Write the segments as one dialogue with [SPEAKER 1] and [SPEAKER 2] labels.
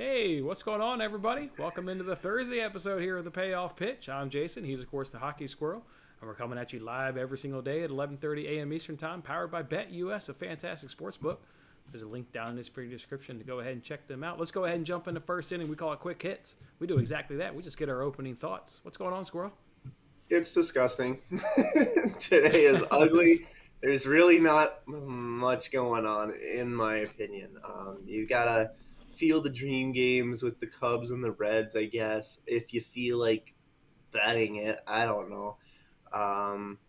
[SPEAKER 1] Hey, what's going on, everybody? Welcome into the Thursday episode here of the Payoff Pitch. I'm Jason. He's, of course, the Hockey Squirrel. And we're coming at you live every single day at 11:30 a.m. Eastern Time, powered by BetUS, a fantastic sports book. There's a link down in this free description to go ahead and check them out. Let's go ahead and jump into first inning. We call it quick hits. We do exactly that. We just get our opening thoughts. What's going on, Squirrel?
[SPEAKER 2] It's disgusting. Today is ugly. There's really not much going on, in my opinion. You gotta feel the dream games with the Cubs and the Reds, I guess, if you feel like betting it. I don't know. Um,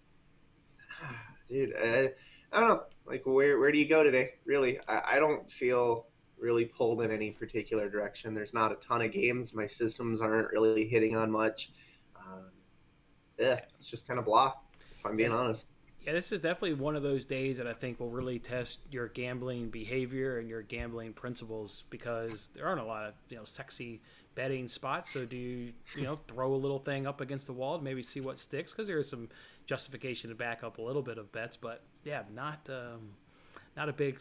[SPEAKER 2] Dude, I don't know. Like, where do you go today? Really, I don't feel really pulled in any particular direction. There's not a ton of games. My systems aren't really hitting on much. It's just kind of blah, if I'm being honest.
[SPEAKER 1] Yeah, this is definitely one of those days that I think will really test your gambling behavior and your gambling principles, because there aren't a lot of sexy betting spots. So do you throw a little thing up against the wall to maybe see what sticks? Because there is some justification to back up a little bit of bets, but yeah, not a big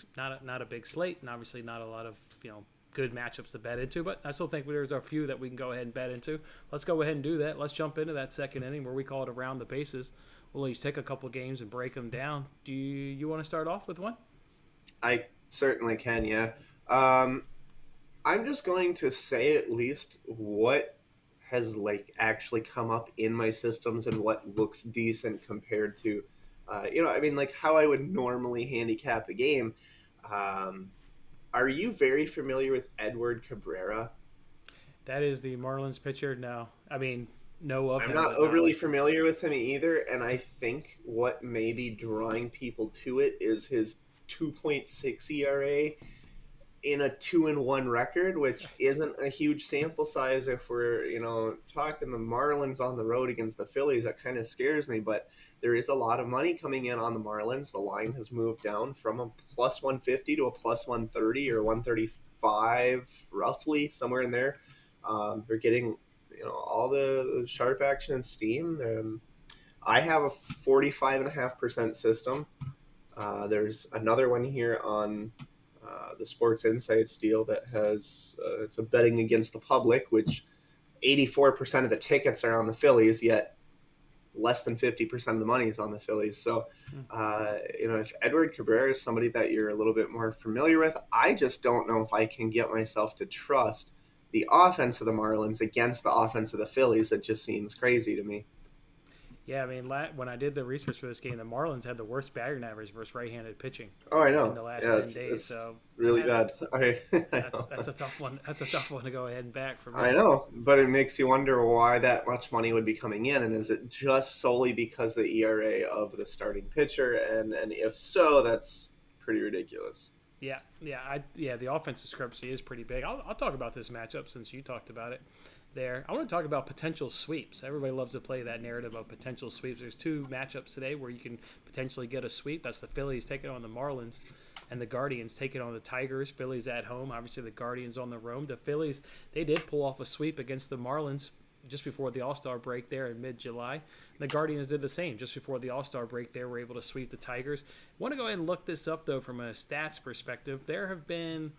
[SPEAKER 1] slate, and obviously not a lot of good matchups to bet into, but I still think there's a few that we can go ahead and bet into. Let's go ahead and do that. Let's jump into that second inning where we call it around the bases. We'll at least take a couple games and break them down. Do you want to start off with one?
[SPEAKER 2] I certainly can, yeah. I'm just going to say at least what has actually come up in my systems and what looks decent compared to, how I would normally handicap a game. Are you very familiar with Edward Cabrera?
[SPEAKER 1] That is the Marlins pitcher? No. I mean, know of him.
[SPEAKER 2] I'm not overly familiar with him either, and I think what may be drawing people to it is his 2.6 ERA in a 2-1 record, which isn't a huge sample size. If we're, talking the Marlins on the road against the Phillies, that kind of scares me, but there is a lot of money coming in on the Marlins. The line has moved down from a plus 150 to a plus 130 or 135, roughly, somewhere in there. They're getting, all the sharp action and steam. I have a 45.5% system. There's another one here on the Sports Insights deal that has it's a betting against the public, which 84% of the tickets are on the Phillies, yet less than 50% of the money is on the Phillies. So, if Edward Cabrera is somebody that you're a little bit more familiar with, I just don't know if I can get myself to trust the offense of the Marlins against the offense of the Phillies. It just seems crazy to me.
[SPEAKER 1] Yeah, I mean, when I did the research for this game, the Marlins had the worst batting average versus right-handed pitching.
[SPEAKER 2] Oh, I know.
[SPEAKER 1] In the last 10 days,
[SPEAKER 2] it's
[SPEAKER 1] so
[SPEAKER 2] really bad.
[SPEAKER 1] That's a tough one. That's a tough one to go ahead and back for me.
[SPEAKER 2] I know, but it makes you wonder why that much money would be coming in, and is it just solely because of the ERA of the starting pitcher? And if so, that's pretty ridiculous.
[SPEAKER 1] Yeah. The offensive discrepancy is pretty big. I'll talk about this matchup since you talked about it there. I want to talk about potential sweeps. Everybody loves to play that narrative of potential sweeps. There's two matchups today where you can potentially get a sweep. That's the Phillies taking on the Marlins, and the Guardians taking on the Tigers. Phillies at home. Obviously, the Guardians on the road. The Phillies, they did pull off a sweep against the Marlins just before the All-Star break there in mid-July. The Guardians did the same just before the All-Star break. They were able to sweep the Tigers. I want to go ahead and look this up, though, from a stats perspective. There have been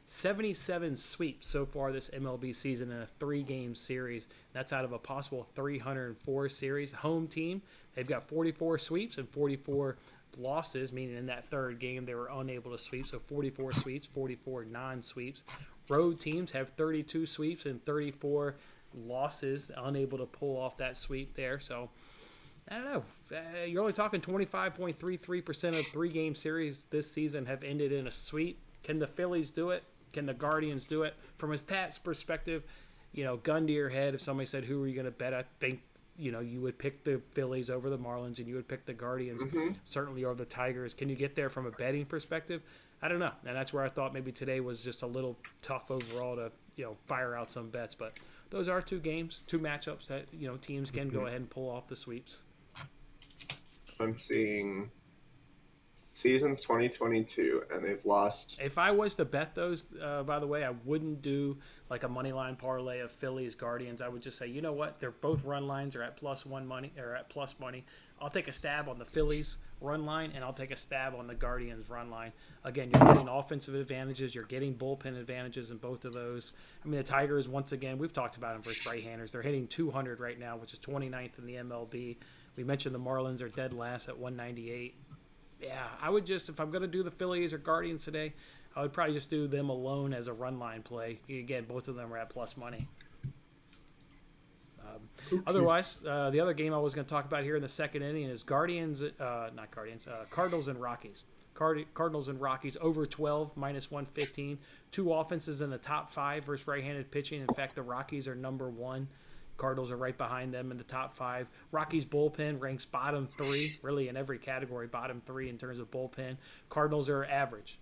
[SPEAKER 1] 77 sweeps so far this MLB season in a 3-game series. That's out of a possible 304 series. Home team, they've got 44 sweeps and 44 losses, meaning in that third game they were unable to sweep. So 44 sweeps, 44 non-sweeps. Road teams have 32 sweeps and 34 losses, unable to pull off that sweep there. So I don't know. You're only talking 25.33% of 3-game series this season have ended in a sweep. Can the Phillies do it? Can the Guardians do it? From a stats perspective, gun to your head, if somebody said, who are you going to bet? I think, you would pick the Phillies over the Marlins, and you would pick the Guardians, certainly, or the Tigers. Can you get there from a betting perspective? I don't know. And that's where I thought maybe today was just a little tough overall to, fire out some bets. But those are two games, two matchups that, teams can go ahead and pull off the sweeps.
[SPEAKER 2] I'm seeing season's 2022, and they've lost.
[SPEAKER 1] If I was to bet those, by the way, I wouldn't do like a money line parlay of Phillies Guardians. I would just say, you know what? They're both run lines are at +1 money or at plus money. I'll take a stab on the Phillies run line, and I'll take a stab on the Guardians run line. Again, you're getting offensive advantages. You're getting bullpen advantages in both of those. I mean, the Tigers, once again, we've talked about them versus right-handers. They're hitting 200 right now, which is 29th in the MLB. We mentioned the Marlins are dead last at 198. Yeah, I would just, if I'm going to do the Phillies or Guardians today, I would probably just do them alone as a run line play. Again, both of them are at plus money. Otherwise, the other game I was going to talk about here in the second inning is Cardinals and Rockies. Cardinals and Rockies over 12, minus 115. Two offenses in the top 5 versus right-handed pitching. In fact, the Rockies are number 1. Cardinals are right behind them in the top 5. Rockies bullpen ranks bottom 3, really in every category, bottom 3 in terms of bullpen. Cardinals are average,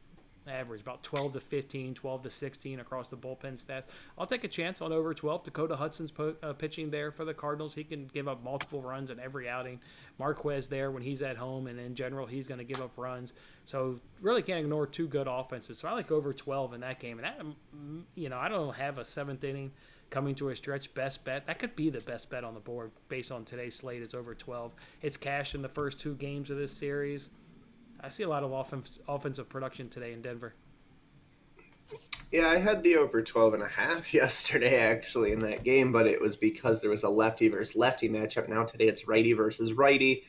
[SPEAKER 1] about 12 to 15, 12 to 16 across the bullpen stats. I'll take a chance on over 12. Dakota Hudson's pitching there for the Cardinals. He can give up multiple runs in every outing. Marquez there when he's at home, and in general, he's going to give up runs. So really can't ignore two good offenses. So I like over 12 in that game. And that, I don't have a 7th inning coming to a stretch best bet. That could be the best bet on the board based on today's slate. It's over 12. It's cashed in the first 2 games of this series. I see a lot of offensive production today in Denver.
[SPEAKER 2] Yeah, I had the over 12.5 yesterday, actually, in that game, but it was because there was a lefty versus lefty matchup. Now today it's righty versus righty,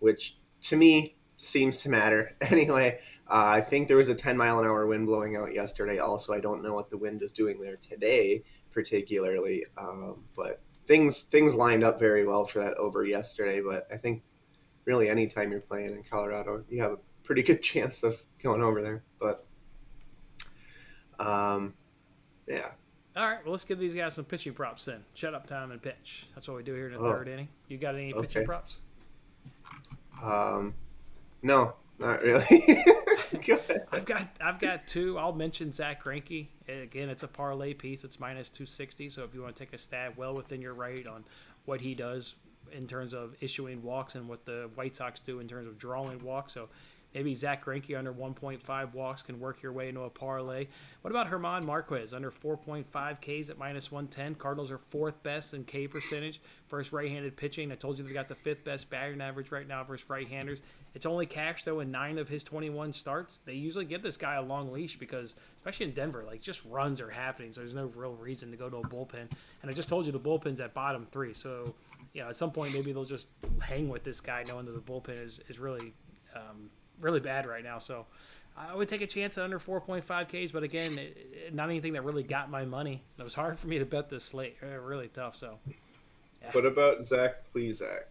[SPEAKER 2] which to me seems to matter. Anyway, I think there was a 10-mile-an-hour wind blowing out yesterday. Also, I don't know what the wind is doing there today particularly, but things lined up very well for that over yesterday. But I think really anytime you're playing in Colorado, you have a pretty good chance of going over there. But, yeah.
[SPEAKER 1] All right, well, let's give these guys some pitching props then. Shut up time and pitch. That's what we do here in the third inning. You got any pitching props?
[SPEAKER 2] No, not really. Go ahead.
[SPEAKER 1] I've got 2. I'll mention Zach Greinke. Again, it's a parlay piece. It's minus 260, so if you want to take a stab well within your right on what he does in terms of issuing walks and what the White Sox do in terms of drawing walks. So maybe Zach Greinke under 1.5 walks can work your way into a parlay. What about German Marquez under 4.5 Ks at minus 110? Cardinals are 4th best in K percentage versus right-handed pitching. I told you they got the 5th best batting average right now versus right-handers. It's only cashed, though, in 9 of his 21 starts. They usually give this guy a long leash because, especially in Denver, just runs are happening, so there's no real reason to go to a bullpen. And I just told you the bullpen's at bottom 3, so at some point maybe they'll just hang with this guy knowing that the bullpen is really really bad right now. So I would take a chance at under 4.5 Ks, but again, not anything that really got my money. It was hard for me to bet this slate. Really tough. So,
[SPEAKER 2] yeah. What about Zach Plesac?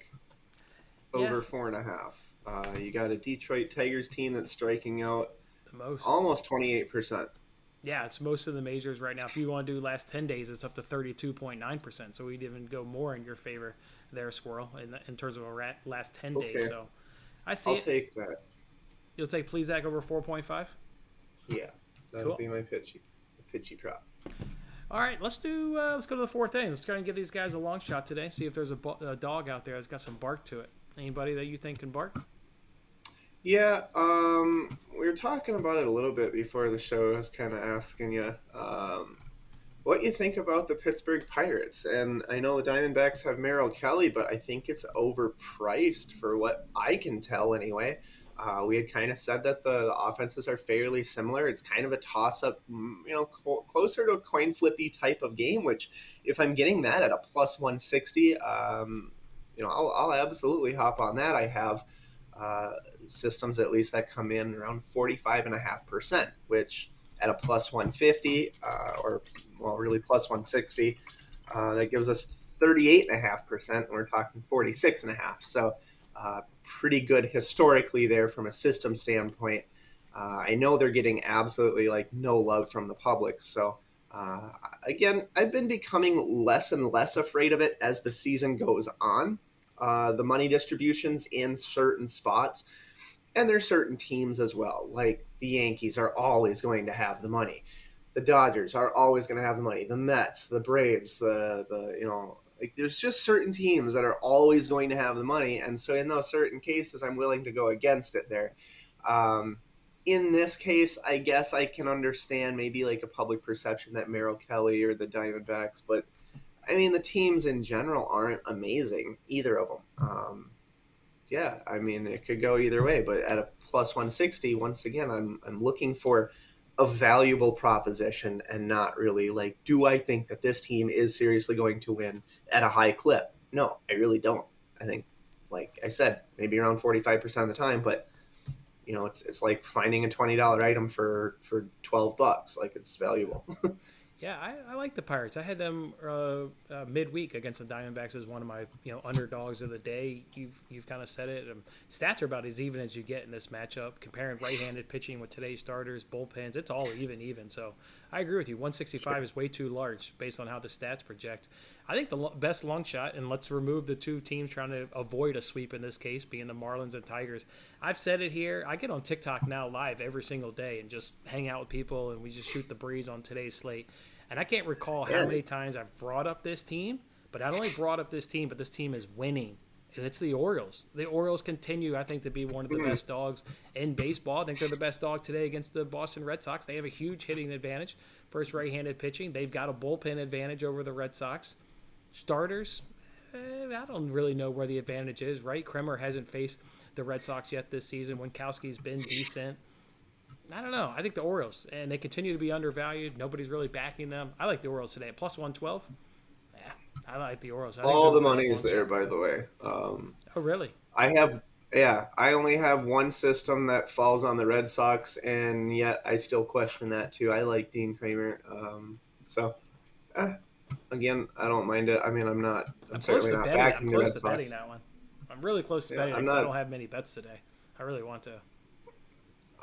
[SPEAKER 2] Over 4.5. You got a Detroit Tigers team that's striking out the most, almost 28%.
[SPEAKER 1] Yeah, it's most of the majors right now. If you want to do last 10 days, it's up to 32.9%. So we'd even go more in your favor there, Squirrel, in terms of a last 10 days. So I see
[SPEAKER 2] I'll take that.
[SPEAKER 1] You'll take Plesac over 4.5?
[SPEAKER 2] Yeah, that'll be my pitchy prop.
[SPEAKER 1] All right, let's go to the 4th inning. Let's try and give these guys a long shot today. See if there's a dog out there that's got some bark to it. Anybody that you think can bark?
[SPEAKER 2] Yeah, we were talking about it a little bit before the show. I was kind of asking you what you think about the Pittsburgh Pirates. And I know the Diamondbacks have Merrill Kelly, but I think it's overpriced for what I can tell anyway. We had kind of said that the offenses are fairly similar. It's kind of a toss-up, closer to a coin flippy type of game, which if I'm getting that at a plus 160, I'll absolutely hop on that. I have systems at least that come in around 45.5%, which at a plus 150 really plus 160, that gives us 38.5%. And we're talking 46.5. So pretty good historically there from a system standpoint. I know they're getting absolutely no love from the public. So again, I've been becoming less and less afraid of it as the season goes on. The money distributions in certain spots, and there's certain teams as well. Like the Yankees are always going to have the money. The Dodgers are always going to have the money. The Mets, the Braves, there's just certain teams that are always going to have the money. And so in those certain cases, I'm willing to go against it there. In this case, I guess I can understand maybe a public perception that Merrill Kelly or the Diamondbacks, but I mean, the teams in general aren't amazing, either of them. yeah, I mean, it could go either way. But at a plus 160, once again, I'm looking for a valuable proposition and not really like, do I think that this team is seriously going to win at a high clip? No, I really don't. I think, like I said, maybe around 45% of the time, but it's like finding a $20 item for $12. Like, it's valuable.
[SPEAKER 1] Yeah, I like the Pirates. I had them midweek against the Diamondbacks as one of my underdogs of the day. You've kind of said it. Stats are about as even as you get in this matchup. Comparing right-handed pitching with today's starters, bullpens, it's all even. So I agree with you. 165 is way too large based on how the stats project. I think the best long shot, and let's remove the two teams trying to avoid a sweep in this case, being the Marlins and Tigers. I've said it here. I get on TikTok now live every single day and just hang out with people, and we just shoot the breeze on today's slate. And I can't recall how many times I've brought up this team, but I not only brought up this team, but this team is winning. And it's the Orioles. The Orioles continue, I think, to be one of the best dogs in baseball. I think they're the best dog today against the Boston Red Sox. They have a huge hitting advantage versus right-handed pitching. They've got a bullpen advantage over the Red Sox. Starters, I don't really know where the advantage is, right? Kremer hasn't faced the Red Sox yet this season. Winkowski's been decent. I don't know. I think the Orioles, and they continue to be undervalued. Nobody's really backing them. I like the Orioles today. Plus 112. Yeah, I like the Orioles.
[SPEAKER 2] All the money is there, by the way.
[SPEAKER 1] Oh, really?
[SPEAKER 2] I only have one system that falls on the Red Sox, and yet I still question that too. I like Dean Kremer. Again, I don't mind it. I mean, I'm certainly not backing the Red Sox.
[SPEAKER 1] Betting that one. I'm really close to betting it because I don't have many bets today. I really want to.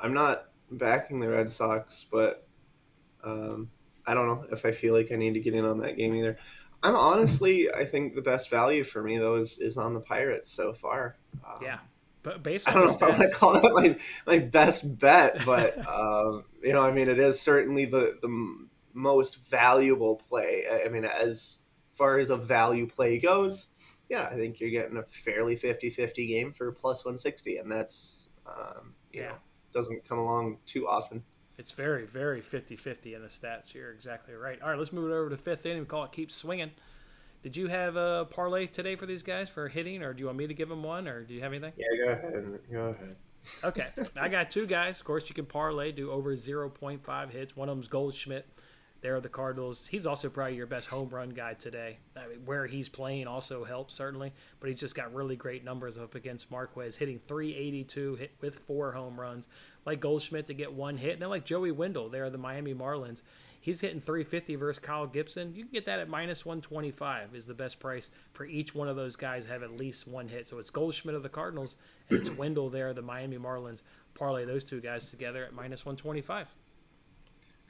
[SPEAKER 2] I'm not backing the Red Sox, but I don't know if I feel like I need to get in on that game either. I think the best value for me though is on the Pirates so far.
[SPEAKER 1] But based on
[SPEAKER 2] I don't know if I want to call that my best bet, but I mean, it is certainly the most valuable play. I mean, as far as a value play goes, yeah, I think you're getting a fairly 50-50 game for plus 160, and that's doesn't come along too often.
[SPEAKER 1] It's very, very 50-50 in the stats. You're exactly right. All right, let's move it over to fifth inning. We call it Keep Swinging. Did you have a parlay today for these guys for hitting, or do you want me to give them one, or do you have anything?
[SPEAKER 2] Yeah, go ahead.
[SPEAKER 1] Okay, I got two guys. Of course, you can parlay, do over 0.5 hits. One of them's Goldschmidt. They're the Cardinals. He's also probably your best home run guy today. I mean, where he's playing also helps, certainly. But he's just got really great numbers up against Marquez, hitting 382 hit with 4 home runs. Like Goldschmidt to get 1 hit. And then like Joey Wendell, they're the Miami Marlins. He's hitting 350 versus Kyle Gibson. You can get that at minus 125 is the best price for each one of those guys to have at least 1 hit. So it's Goldschmidt of the Cardinals, and it's Wendell there, the Miami Marlins. Parlay those two guys together at minus 125.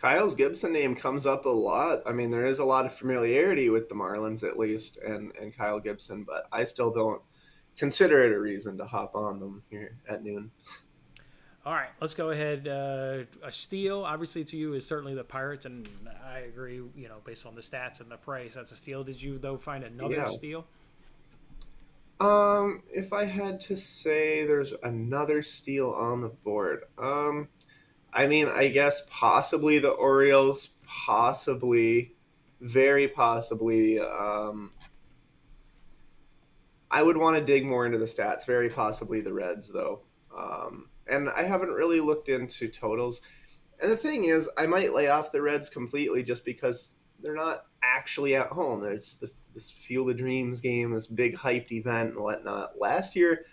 [SPEAKER 2] Kyle's Gibson name comes up a lot. I mean, there is a lot of familiarity with the Marlins, at least, and Kyle Gibson, but I still don't consider it a reason to hop on them here at noon.
[SPEAKER 1] All right, let's go ahead. A steal, obviously, to you is certainly the Pirates, and I agree, based on the stats and the price, that's a steal. Did you, though, find another steal?
[SPEAKER 2] If I had to say there's another steal on the board, I mean, I guess possibly the Orioles, very possibly. I would want to dig more into the stats, very possibly the Reds, though. And I haven't really looked into totals. And the thing is, I might lay off the Reds completely just because they're not actually at home. There's this Field of Dreams game, this big hyped event and whatnot. Last year,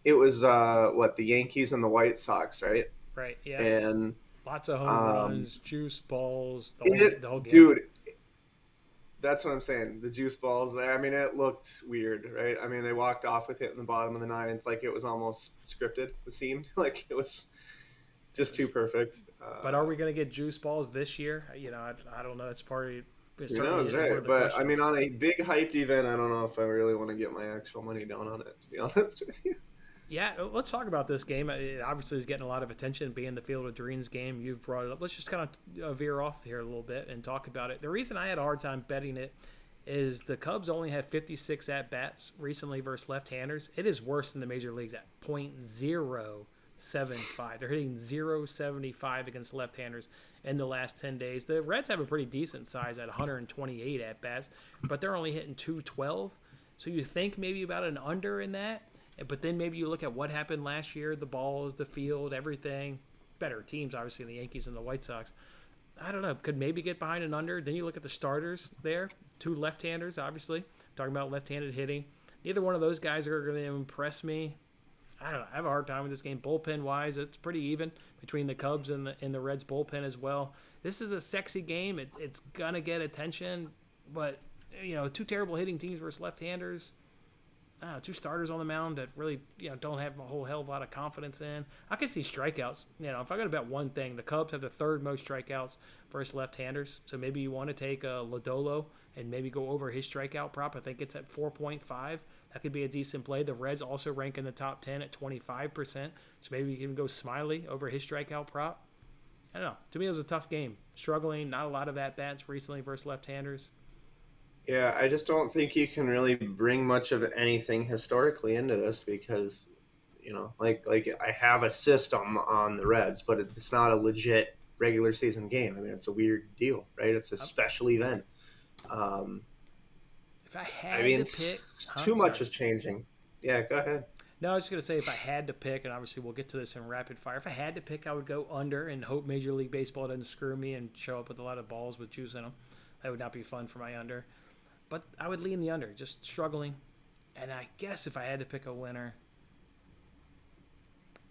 [SPEAKER 2] it was, the Yankees and the White Sox, right?
[SPEAKER 1] Right, yeah.
[SPEAKER 2] And
[SPEAKER 1] lots of home runs, juice balls, the whole game.
[SPEAKER 2] Dude, that's what I'm saying. The juice balls, I mean, it looked weird, right? I mean, they walked off with it in the bottom of the ninth like it was almost scripted, it seemed. Like it was just too perfect.
[SPEAKER 1] But are we going to get juice balls this year? I don't know. It's part of
[SPEAKER 2] who knows, right? But, I mean, on a big hyped event, I don't know if I really want to get my actual money down on it, to be honest with you.
[SPEAKER 1] Yeah, let's talk about this game. It obviously is getting a lot of attention, being the Field of Dreams game. You've brought it up. Let's just kind of veer off here a little bit and talk about it. The reason I had a hard time betting it is the Cubs only have 56 at-bats recently versus left-handers. It is worse than the major leagues at .075. They're hitting .075 against left-handers in the last 10 days. The Reds have a pretty decent size at 128 at-bats, but they're only hitting .212. So you think maybe about an under in that. But then maybe you look at what happened last year, the balls, the field, everything. Better teams, obviously, the Yankees and the White Sox. I don't know. Could maybe get behind an under. Then you look at the starters there. 2 left-handers, obviously. Talking about left-handed hitting. Neither one of those guys are going to impress me. I don't know. I have a hard time with this game. Bullpen-wise, it's pretty even between the Cubs and the Reds bullpen as well. This is a sexy game. It's going to get attention. But, 2 terrible hitting teams versus left-handers. 2 starters on the mound that really don't have a whole hell of a lot of confidence in. I can see strikeouts. If I got to bet one thing, the Cubs have the 3rd most strikeouts versus left-handers. So maybe you want to take Lodolo and maybe go over his strikeout prop. I think it's at 4.5. That could be a decent play. The Reds also rank in the top 10 at 25%. So maybe you can go Smiley over his strikeout prop. I don't know. To me, it was a tough game. Struggling, not a lot of at-bats recently versus left-handers.
[SPEAKER 2] Yeah, I just don't think you can really bring much of anything historically into this because, like I have a system on the Reds, but it's not a legit regular season game. I mean, it's a weird deal, right? It's a special event.
[SPEAKER 1] If I had to pick,
[SPEAKER 2] too much is changing. Yeah, go ahead.
[SPEAKER 1] No, I was just going to say if I had to pick, and obviously we'll get to this in rapid fire, if I had to pick, I would go under and hope Major League Baseball doesn't screw me and show up with a lot of balls with juice in them. That would not be fun for my under. But I would lean the under, just struggling. And I guess if I had to pick a winner,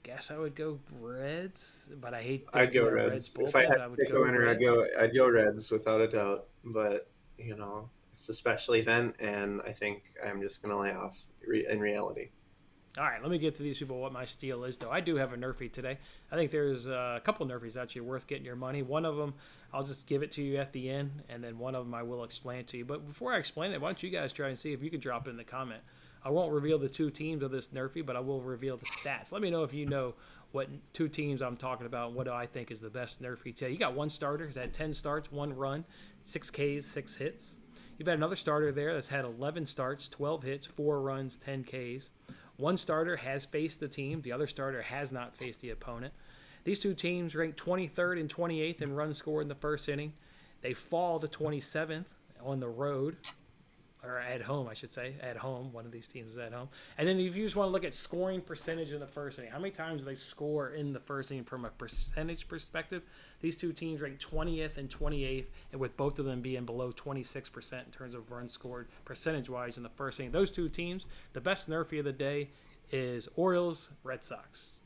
[SPEAKER 1] guess I would go Reds. But I hate
[SPEAKER 2] I'd go Reds. If I had to pick a winner, I'd go Reds without a doubt. But, it's a special event, and I think I'm just going to lay off in reality.
[SPEAKER 1] All right, let me get to these people what my steal is, though. I do have a Nerfy today. I think there's a couple Nerfies actually worth getting your money. One of them, I'll just give it to you at the end, and then one of them I will explain it to you. But before I explain it, why don't you guys try and see if you can drop it in the comment. I won't reveal the 2 teams of this Nerfy, but I will reveal the stats. Let me know if you know what 2 teams I'm talking about and what do I think is the best Nerfy today. You got 1 starter who's had 10 starts, 1 run, 6 Ks, 6 hits. You've had another starter there that's had 11 starts, 12 hits, 4 runs, 10 Ks. 1 starter has faced the team. The other starter has not faced the opponent. These 2 teams ranked 23rd and 28th in runs scored in the first inning. They fall to 27th on the road, or at home, I should say. At home. One of these teams is at home. And then if you just want to look at scoring percentage in the first inning, how many times do they score in the first inning from a percentage perspective? These 2 teams ranked 20th and 28th, and with both of them being below 26% in terms of runs scored percentage-wise in the first inning. Those 2 teams, the best Nerfy of the day is Orioles, Red Sox.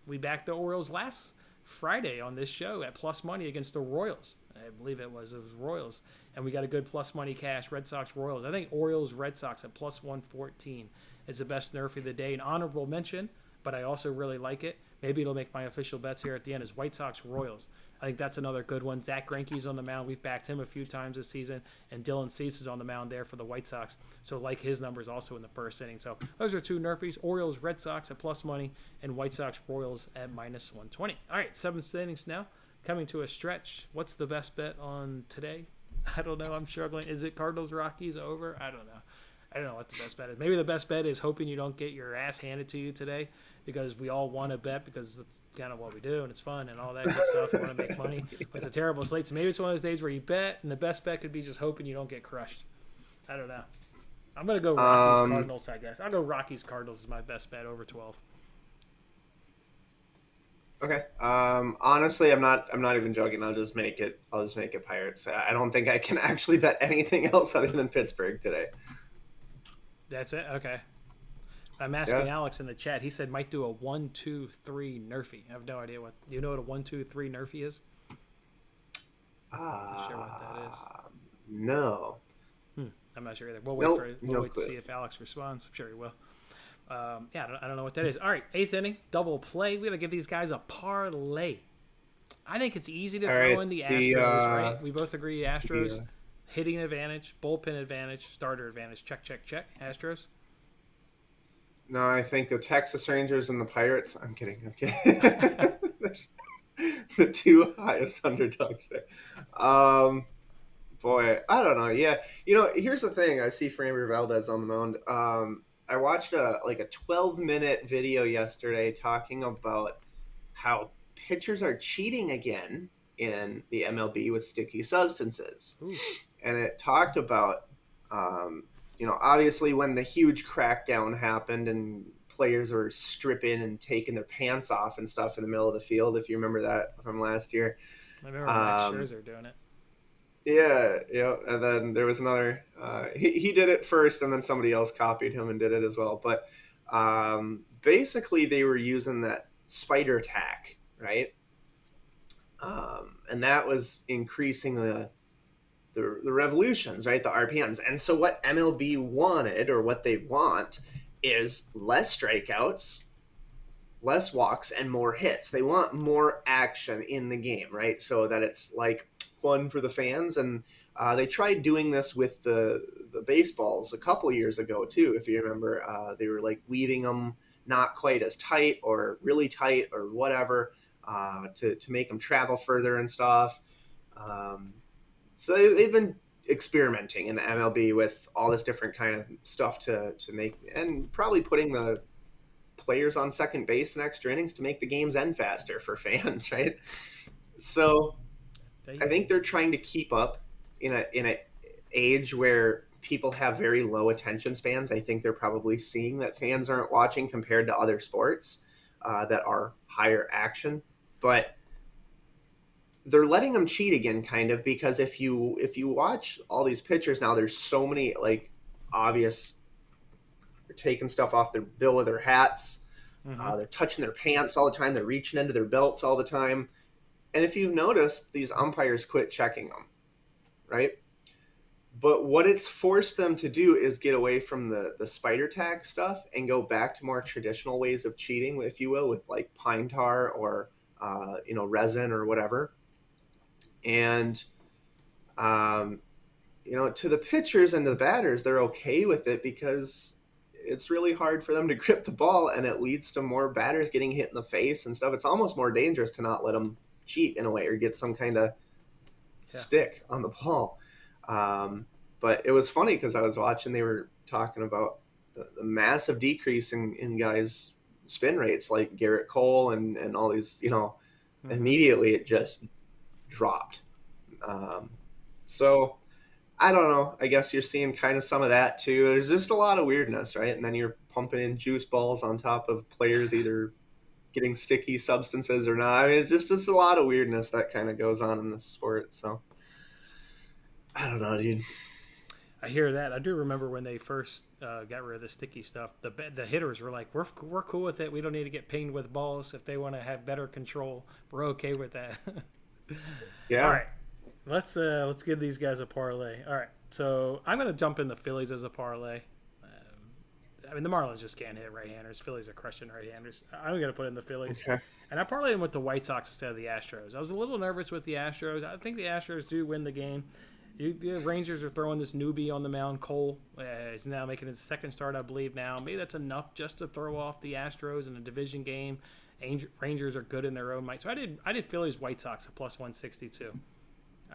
[SPEAKER 1] We backed the Orioles last Friday on this show at plus money against the Royals. I believe it was Royals. And we got a good plus money cash, Red Sox, Royals. I think Orioles, Red Sox at plus 114 is the best Nerfy of the day. An honorable mention, but I also really like it. Maybe it'll make my official bets here at the end is White Sox, Royals. I think that's another good one. Zach Greinke's on the mound. We've backed him a few times this season. And Dylan Cease is on the mound there for the White Sox. So like his numbers also in the first inning. So those are 2 Nerfies. Orioles, Red Sox at plus money. And White Sox, Royals at minus 120. All right, 7th innings now. Coming to a stretch. What's the best bet on today? I don't know. I'm struggling. Is it Cardinals-Rockies over? I don't know. I don't know what the best bet is. Maybe the best bet is hoping you don't get your ass handed to you today because we all want to bet because it's kind of what we do and it's fun and all that good stuff. We want to make money. But it's a terrible slate. So maybe it's one of those days where you bet and the best bet could be just hoping you don't get crushed. I don't know. I'm going to go Rockies-Cardinals, I guess. I'll go Rockies-Cardinals as my best bet over 12.
[SPEAKER 2] Okay. Honestly, I'm not even joking. I'll just make it Pirates. I don't think I can actually bet anything else other than Pittsburgh today.
[SPEAKER 1] That's it? Okay. I'm asking Alex in the chat. He said might do a 1-2-3 Nerfy. I have no idea what. Do you know what a 1-2-3 Nerfy is? Not sure what that is.
[SPEAKER 2] No.
[SPEAKER 1] I'm not sure either. We'll wait to see if Alex responds. I'm sure he will. I don't know what that is. All right, 8th inning, double play. We got to give these guys a parlay. I think it's easy to throw in the Astros, right? We both agree Astros, hitting advantage, bullpen advantage, starter advantage. Check, check, check. Astros?
[SPEAKER 2] No, I think the Texas Rangers and the Pirates. I'm kidding. The 2 highest underdogs there. Boy, I don't know. Yeah, here's the thing. I see Framber Valdez on the mound. I watched a 12-minute video yesterday talking about how pitchers are cheating again in the MLB with sticky substances. Ooh. And it talked about, obviously when the huge crackdown happened and players were stripping and taking their pants off and stuff in the middle of the field, if you remember that from last year.
[SPEAKER 1] I remember Max Scherzer doing it.
[SPEAKER 2] Yeah. And then there was another. He did it first, and then somebody else copied him and did it as well. But basically, they were using that spider tack, right? And that was increasing the revolutions, right? The RPMs. And so what MLB wanted, or what they want, is less strikeouts, less walks, and more hits. They want more action in the game, right? So that it's like fun for the fans. And they tried doing this with the baseballs a couple years ago too, if you remember. They were like weaving them not quite as tight or really tight or whatever, to make them travel further and stuff. So they've been experimenting in the MLB with all this different kind of stuff to make, and probably putting the players on second base in extra innings to make the games end faster for fans, right? So I think they're trying to keep up in a age where people have very low attention spans. I think they're probably seeing that fans aren't watching compared to other sports that are higher action, but they're letting them cheat again, kind of, because if you watch all these pitchers now, there's so many like obvious. They're taking stuff off their bill of their hats. They're touching their pants all the time. They're reaching into their belts all the time. And if you've noticed, these umpires quit checking them, right? But what it's forced them to do is get away from the spider tack stuff and go back to more traditional ways of cheating, if you will, with like pine tar or resin or whatever. And to the pitchers and to the batters, they're okay with it because it's really hard for them to grip the ball, and it leads to more batters getting hit in the face and stuff. It's almost more dangerous to not let them cheat in a way or get some kind of stick on the ball. But it was funny because I was watching, they were talking about the massive decrease in guys' spin rates, like Garrett Cole and all these, immediately it just dropped. So I don't know. I guess you're seeing kind of some of that too. There's just a lot of weirdness, right? And then you're pumping in juice balls on top of players either getting sticky substances or not. I mean, it's just a lot of weirdness that kind of goes on in this sport. So I don't know, dude.
[SPEAKER 1] I hear that. I do remember when they first got rid of the sticky stuff. The hitters were like, "We're cool with it. We don't need to get pinged with balls. If they want to have better control, we're okay with that."
[SPEAKER 2] Yeah.
[SPEAKER 1] All right. Let's give these guys a parlay. All right. So I'm gonna jump in the Phillies as a parlay. The Marlins just can't hit right-handers. Phillies are crushing right-handers. I'm going to put in the Phillies.
[SPEAKER 2] Okay. And
[SPEAKER 1] I parlayed in with the White Sox instead of the Astros. I was a little nervous with the Astros. I think the Astros do win the game. The Rangers are throwing this newbie on the mound. Cole is now making his second start, I believe, now. Maybe that's enough just to throw off the Astros in a division game. Rangers are good in their own right. So I did Phillies White Sox at plus 162.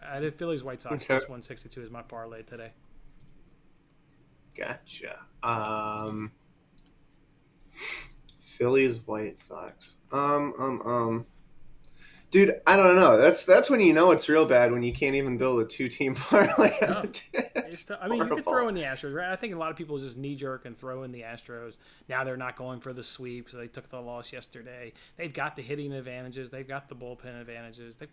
[SPEAKER 1] I did Phillies White Sox plus 162 as my parlay today.
[SPEAKER 2] Gotcha. Phillies White Sox. Dude, I don't know. That's when you know it's real bad, when you can't even build a 2-team parlay.
[SPEAKER 1] It's tough. I mean, you could throw in the Astros, right? I think a lot of people just knee-jerk and throw in the Astros. Now they're not going for the sweep, so they took the loss yesterday. They've got the hitting advantages. They've got the bullpen advantages. They've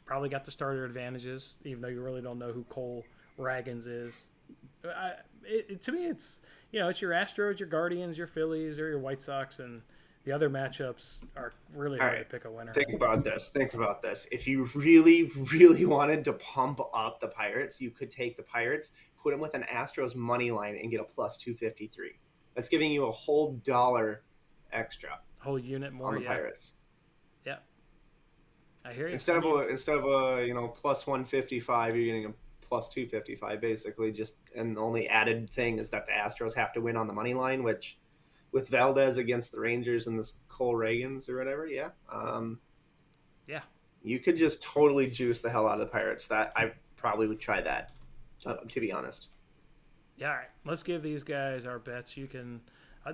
[SPEAKER 1] probably got the starter advantages, even though you really don't know who Cole Ragans is. To me, it's it's your Astros, your Guardians, your Phillies, or your White Sox, and the other matchups are really hard to pick a winner.
[SPEAKER 2] Think about this. If you really, really wanted to pump up the Pirates, you could take the Pirates, put them with an Astros money line, and get a plus 253. That's giving you a whole $1 extra.
[SPEAKER 1] Whole unit more
[SPEAKER 2] on the Pirates.
[SPEAKER 1] Yeah, I hear you.
[SPEAKER 2] Instead of a plus 155, you're getting a plus 255 basically. And the only added thing is that the Astros have to win on the money line, which with Valdez against the Rangers and this Cole Ragans or whatever, you could just totally juice the hell out of the Pirates. That I probably would try that, to be honest.
[SPEAKER 1] Yeah, all right. Let's give these guys our bets. You can.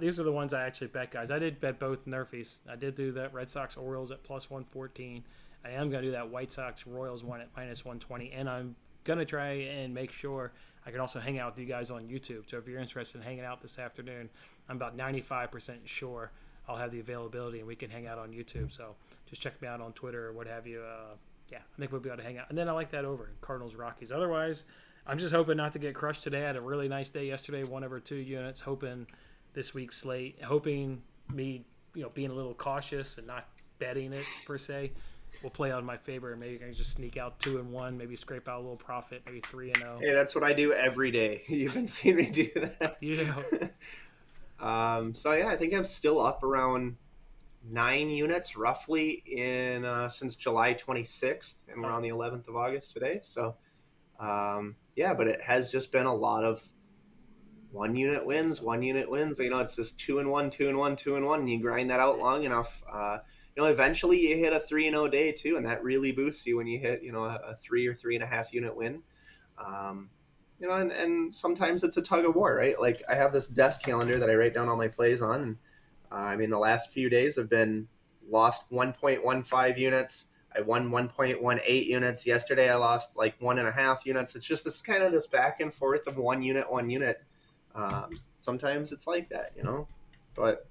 [SPEAKER 1] These are the ones I actually bet, guys. I did bet both Nerfs. I did do that Red Sox Orioles at plus 114. I am going to do that White Sox Royals one at minus 120, and I'm going to try and make sure I can also hang out with you guys on YouTube. So if you're interested in hanging out this afternoon, I'm about 95% sure I'll have the availability and we can hang out on YouTube. So just check me out on Twitter or what have you. Yeah, I think we'll be able to hang out. And then I like that over Cardinals-Rockies. Otherwise, I'm just hoping not to get crushed today. I had a really nice day yesterday, 1 over 2 units. Hoping this week's slate, hoping me, being a little cautious and not betting it per se, will play on my favor. And maybe I can just sneak out 2-1, maybe scrape out a little profit, maybe 3-0.
[SPEAKER 2] Hey, that's what I do every day. You've been seeing me do that. So yeah, I think I'm still up around 9 units roughly in since July 26th, and we're on the 11th of August today. So yeah, but it has just been a lot of 1 unit wins. It's just 2-1, 2-1, 2-1, and you grind that out long enough. Eventually you hit a 3-0 day too, and that really boosts you when you hit a 3 or 3.5 unit win. And sometimes it's a tug of war, right? Like I have this desk calendar that I write down all my plays on. And the last few days have been lost 1.15 units. I won 1.18 units. Yesterday I lost like 1.5 units. It's just this kind of this back and forth of 1 unit. Sometimes it's like that, but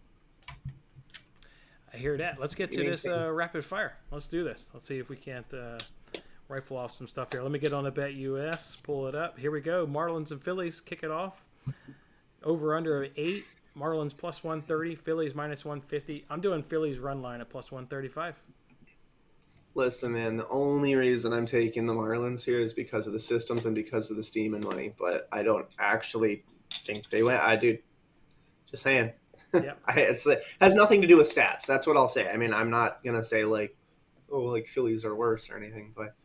[SPEAKER 1] I hear that. Let's get to this rapid fire. Let's do this. Let's see if we can't rifle off some stuff here. Let me get on a BetUS, pull it up. Here we go. Marlins and Phillies, kick it off. Over under 8. Marlins plus 130. Phillies minus 150. I'm doing Phillies run line at plus 135.
[SPEAKER 2] Listen, man, the only reason I'm taking the Marlins here is because of the systems and because of the steam and money. But I don't actually think they win. I do. Just saying.
[SPEAKER 1] Yep.
[SPEAKER 2] It has nothing to do with stats. That's what I'll say. I mean, I'm not going to say like Phillies are worse or anything, but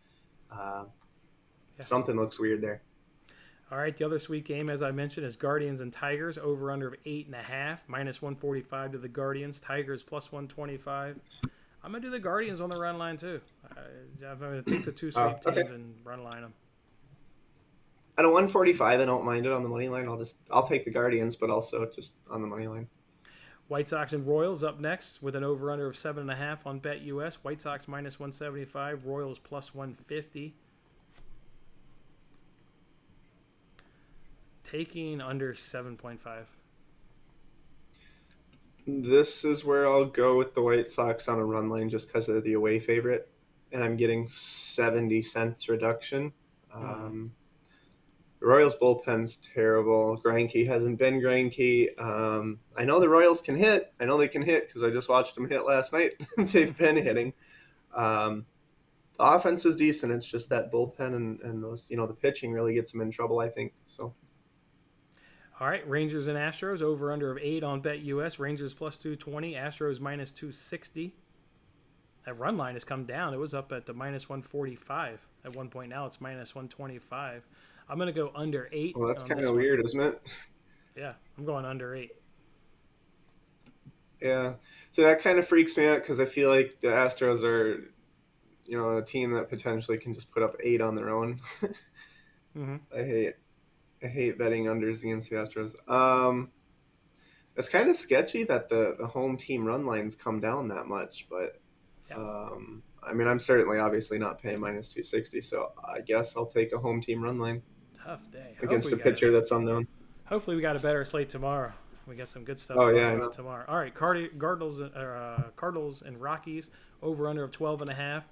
[SPEAKER 2] something looks weird there.
[SPEAKER 1] All right, the other sweet game, as I mentioned, is Guardians and Tigers, over under of 8.5, minus 145 to the Guardians. Tigers plus 125. I'm going to do the Guardians on the run line, too. I'm going to take the 2 sweep teams and run line them.
[SPEAKER 2] At a 145, I don't mind it on the money line. I'll take the Guardians, but also just on the money line.
[SPEAKER 1] White Sox and Royals up next with an over-under of 7.5 on BetUS. White Sox minus 175, Royals plus 150. Taking under 7.5.
[SPEAKER 2] This is where I'll go with the White Sox on a run line just because they're the away favorite, and I'm getting 70 cents reduction. The Royals bullpen's terrible. Greinke hasn't been Greinke. I know the Royals can hit. I know they can hit because I just watched them hit last night. They've been hitting. The offense is decent. It's just that bullpen and those, the pitching really gets them in trouble, I think. So.
[SPEAKER 1] All right, Rangers and Astros, over under of 8 on BetUS. Rangers plus 220, Astros minus 260. That run line has come down. It was up at the minus 145 at one point. Now it's minus 125. I'm going to go under 8.
[SPEAKER 2] Well, that's kind of weird, isn't it?
[SPEAKER 1] Yeah, I'm going under 8.
[SPEAKER 2] Yeah. So that kind of freaks me out because I feel like the Astros are, a team that potentially can just put up 8 on their own.
[SPEAKER 1] Mm-hmm.
[SPEAKER 2] I hate betting unders against the Astros. It's kind of sketchy that the home team run lines come down that much, but I'm certainly obviously not paying minus 260, so I guess I'll take a home team run line.
[SPEAKER 1] Tough day.
[SPEAKER 2] Against a pitcher that's unknown.
[SPEAKER 1] Hopefully we got a better slate tomorrow. We got some good stuff tomorrow. All right, Cardinals and Rockies, over under of 12.5.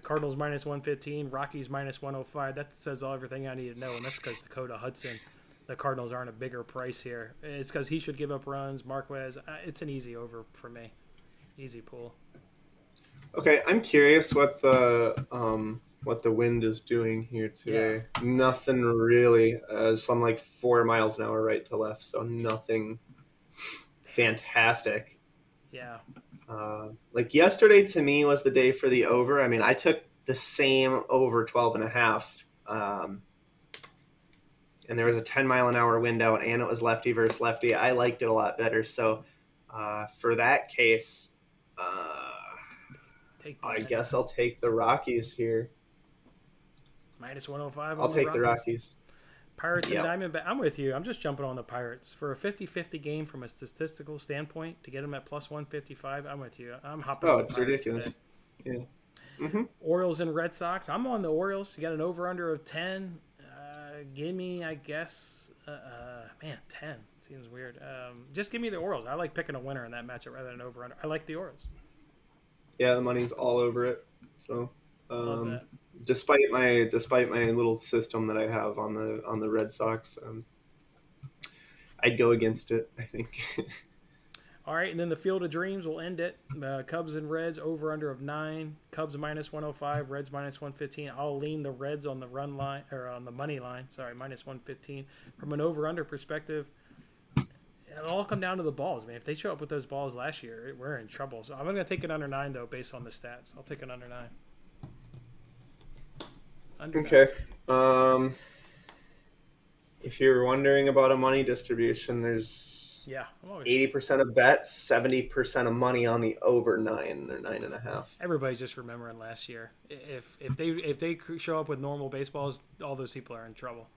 [SPEAKER 1] Cardinals minus 115, Rockies minus 105. That says everything I need to know, and that's because Dakota Hudson, the Cardinals aren't a bigger price here. It's because he should give up runs. Marquez, it's an easy over for me. Easy pull.
[SPEAKER 2] Okay, I'm curious what the wind is doing here today. Yeah. Nothing really. Some like 4 miles an hour right to left, so nothing fantastic.
[SPEAKER 1] Yeah.
[SPEAKER 2] Like yesterday to me was the day for the over. I mean, I took the same over 12.5. And there was a 10-mile-an-hour wind out, and it was lefty versus lefty. I liked it a lot better. So for that case, I guess I'll take the Rockies here.
[SPEAKER 1] Minus 105
[SPEAKER 2] I'll take the Rockies.
[SPEAKER 1] Pirates and Diamondbacks. I'm with you. I'm just jumping on the Pirates. For a 50-50 game from a statistical standpoint, to get them at plus 155, I'm with you. I'm hopping on the Pirates
[SPEAKER 2] ridiculous.
[SPEAKER 1] Today.
[SPEAKER 2] Yeah. Mm-hmm.
[SPEAKER 1] Orioles and Red Sox. I'm on the Orioles. You got an over-under of 10. Give me, I guess, man, 10 seems weird. Just give me the Orioles. I like picking a winner in that matchup rather than over-under. I like the Orioles.
[SPEAKER 2] Yeah, the money's all over it. So,
[SPEAKER 1] Love that.
[SPEAKER 2] despite my little system that I have on the Red Sox, I'd go against it, I think.
[SPEAKER 1] All right, and then the Field of Dreams will end it. Cubs and Reds over under of 9. Cubs minus 105. Reds minus 115. I'll lean the Reds on the run line or on the money line. Sorry, minus 115. From an over under perspective, it'll all come down to the balls, man. If they show up with those balls last year, we're in trouble. So I'm going to take it under 9 though, based on the stats. I'll take it under 9. Under
[SPEAKER 2] Okay. 9. If you're wondering about a money distribution, there's 80% of bets, 70% of money on the over 9 or 9.5.
[SPEAKER 1] Everybody's just remembering last year. If they show up with normal baseballs, all those people are in trouble.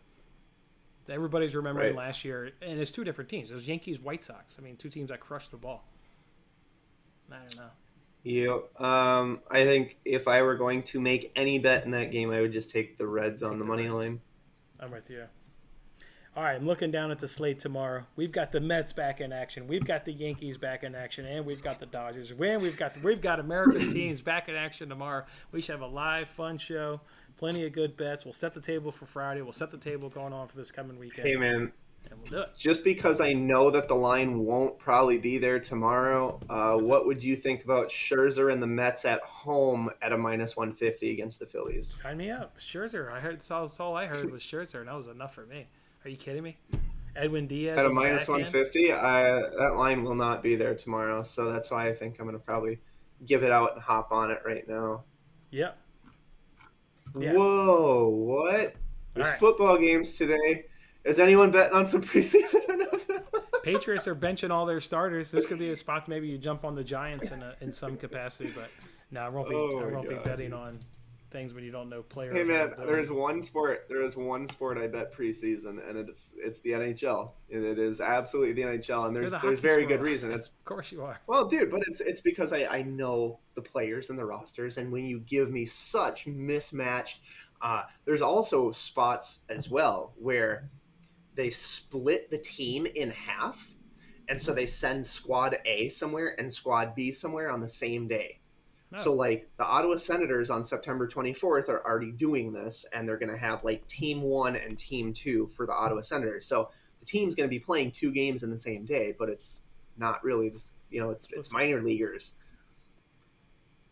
[SPEAKER 1] Everybody's remembering last year, and it's two different teams. It was Yankees, White Sox. I mean, two teams that crushed the ball. I don't know.
[SPEAKER 2] Yeah. I think if I were going to make any bet in that game, I would just take the Reds on the money line.
[SPEAKER 1] I'm with you. All right, I'm looking down at the slate tomorrow. We've got the Mets back in action. We've got the Yankees back in action, and we've got the Dodgers. And we've got America's teams back in action tomorrow. We should have a live, fun show. Plenty of good bets. We'll set the table for Friday. We'll set the table going on for this coming weekend.
[SPEAKER 2] Hey, man.
[SPEAKER 1] And we'll do it.
[SPEAKER 2] Just because I know that the line won't probably be there tomorrow, what would you think about Scherzer and the Mets at home at a minus 150 against the Phillies?
[SPEAKER 1] Sign me up. Scherzer. That's all I heard was Scherzer, and that was enough for me. Are you kidding me? Edwin Diaz
[SPEAKER 2] at a minus 150, that line will not be there tomorrow, so that's why I think I'm going to probably give it out and hop on it right now.
[SPEAKER 1] Yep.
[SPEAKER 2] Yeah. Whoa, what? There's football games today. Is anyone betting on some preseason NFL?
[SPEAKER 1] Patriots are benching all their starters. This could be a spot to maybe you jump on the Giants in some capacity, but no, I won't be betting on things when you don't know players.
[SPEAKER 2] Hey man, there is one sport I bet preseason, and it's the NHL. And it is absolutely the NHL, and there's very good reason. Of
[SPEAKER 1] course you are.
[SPEAKER 2] Well, dude, but it's because I know the players and the rosters, and when you give me such mismatched, there's also spots as well where they split the team in half, and so they send squad A somewhere and squad B somewhere on the same day. Oh. So, like, the Ottawa Senators on September 24th are already doing this, and they're going to have, like, Team 1 and Team 2 for the Ottawa Senators. So the team's going to be playing 2 games in the same day, but it's not really this. It's minor leaguers.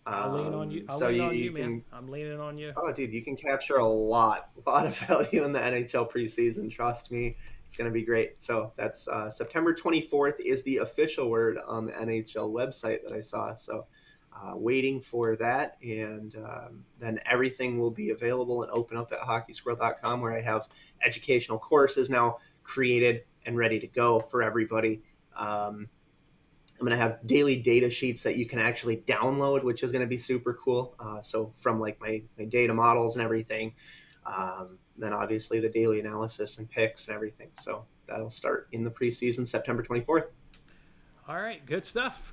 [SPEAKER 1] I'll lean on you. I'll lean on you, man. I'm leaning on you.
[SPEAKER 2] Oh, dude, you can capture a lot of value in the NHL preseason. Trust me, it's going to be great. So that's September 24th is the official word on the NHL website that I saw. So. Waiting for that, and then everything will be available and open up at hockeysquirrel.com, where I have educational courses now created and ready to go for everybody. I'm going to have daily data sheets that you can actually download, which is going to be super cool. So from like my data models and everything, then obviously the daily analysis and picks and everything. So that'll start in the preseason, September 24th.
[SPEAKER 1] All right, good stuff.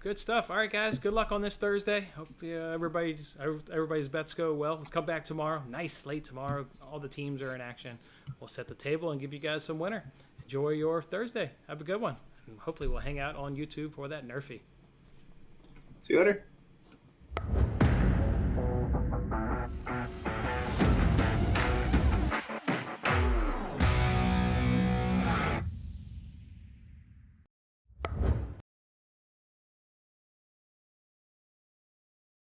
[SPEAKER 1] All right, guys, good luck on this Thursday. Hope everybody's bets go well. Let's come back tomorrow. Nice slate tomorrow. All the teams are in action. We'll set the table and give you guys some winner. Enjoy your Thursday. Have a good one. And hopefully we'll hang out on YouTube for that NRFI.
[SPEAKER 2] See you later.